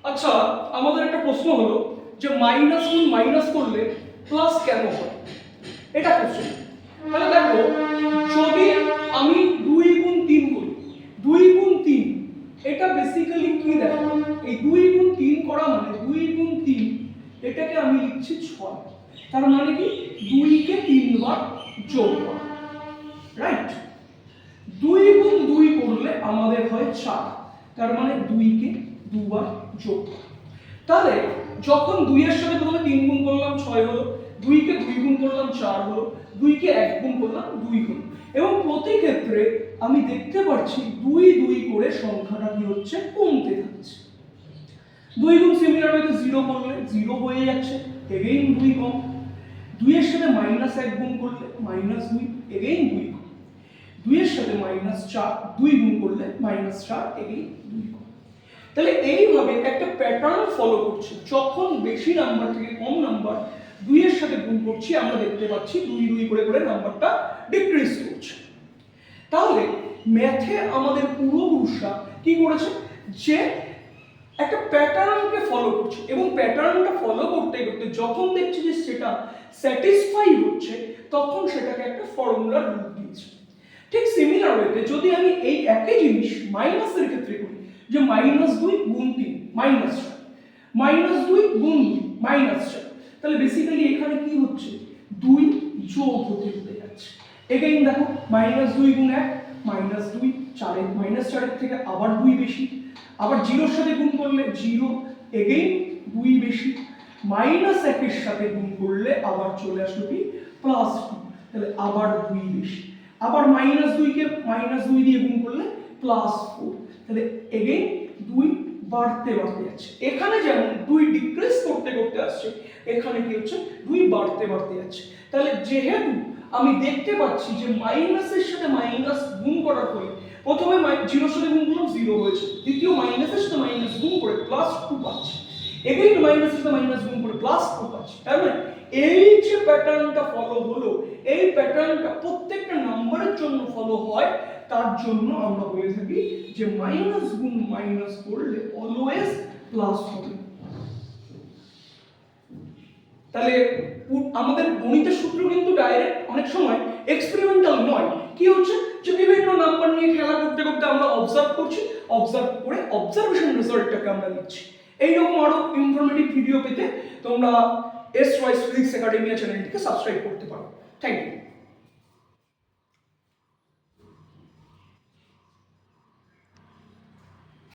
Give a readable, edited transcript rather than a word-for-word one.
আচ্ছা, আমাদের একটা প্রশ্ন হলো যে মাইনাস গুণ মাইনাস করলে প্লাস কেন হয়, এটা কোশ্চেন। তাহলে দেখো, যদি আমি 2 গুণ 3 করি, 2 গুণ 3 এটা বেসিক্যালি কি দেখো, এই 2 গুণ 3 করা মানে 2 গুণ 3 এটাকে আমি লিখছি 6। তার মানে কি 2 কে 3 বার যোগ করা, রাইট? 2 গুণ 2 করলে আমাদের হয় 4, তার মানে 2 কে 2 বার যোগ করা। তাহলে যখন 2 এর সাথে প্রথমে 3 গুণ করলাম 6 হলো, 2 কে 2 গুণ করলাম 4 হলো, 2 কে 1 গুণ করলাম 2 হলো, এবং প্রতি ক্ষেত্রে আমি দেখতে পাচ্ছি 2 2 করে সংখ্যাটা কি হচ্ছে, কমতে থাকছে। 2 গুণ সিমিলার ওয়েতে 0 করলে 0 হয়ে যাচ্ছে, এগেইন 2 কম। 2 এর সাথে -1 গুণ করলে -2, এগেইন 2 কম। 2 এর সাথে -4 2 গুণ করলে -4, এগেইন 2 কম। তাহলে এইভাবে একটা প্যাটার্ন ফলো করছে, যখন বেশি নাম্বার থেকে কম নাম্বার 2 এর সাথে গুণ করছি আমরা দেখতে পাচ্ছি 2 2 করে করে নাম্বারটা ডিক্রিজ করছে। তাহলে ম্যাথে আমাদের পূর্বপুরুষরা কি করেছে, যে একটা প্যাটার্নকে ফলো করছে, এবং প্যাটার্নটা ফলো করতে করতে যখন দেখছি যে সেটা স্যাটিসফাই হচ্ছে তখন সেটাকে একটা ফর্মুলার রূপ দিয়েছে। ঠিক সিমিলার ওয়েতে যদি আমি এই একই জিনিস মাইনাসের ক্ষেত্রে করি, যে -2 গুণ 3 -4, -2 গুণ 2 -4, তাহলে বেসিক্যালি এখানে কি হচ্ছে, 2 যোগ হতে হতে যাচ্ছে। এগেইন দেখো -2 গুণ 1 -2, 4 এর থেকে আবার 2 বেশি, আবার 0 এর সাথে গুণ করলে 0, এগেইন 2 বেশি, -1 এর সাথে গুণ করলে আবার চলে আসলো কি +2, তাহলে আবার 2 বেশি, আবার -2 কে -2 দিয়ে গুণ করলে +4, তাহলে এগেইন 2 বাড়তে বাড়তে যাচ্ছে। এখানে যেমন 2 ডিক্রিজ করতে করতে আসছে, এখানে কি হচ্ছে 2 বাড়তে বাড়তে যাচ্ছে। তাহলে যেহেতু আমি দেখতে পাচ্ছি যে মাইনাসের সাথে মাইনাস গুণ করার ফলে প্রথমে 0 এর সাথে গুণ করলাম 0 হয়েছে, দ্বিতীয় মাইনাসের সাথে মাইনাস গুণ করে +2 পাচ্ছি, এগেইন মাইনাসের সাথে মাইনাস গুণ করে +4 পাচ্ছি। তার মানে এই যে প্যাটার্নটা ফলো হলো, এই প্যাটার্নটা প্রত্যেকটা নাম্বারের জন্য ফলো হয়, তার জন্য আমরা বলে থাকি যে মাইনাস গুণ মাইনাস করলে অলওয়েজ প্লাস হবে। তাহলে আমাদের গণিতের সূত্র কিন্তু ডাইরেক্ট অনেক সময় এক্সপেরিমেন্টাল নয়। কি হচ্ছে যে বিভিন্ন নাম্বার নিয়ে খেলা করতে করতে আমরা অবজার্ভ করছি, অবজার্ভ করে অবজারভেশন রেজাল্টটাকে আমরা লিখছি। এইরকম আরো ইনফরমেটিভ ভিডিও পেতে তোমরা এস ওয়াইস ফিজিক্স একাডেমিয়া চ্যানেলটিকে সাবস্ক্রাইব করতে পারো। Thank you.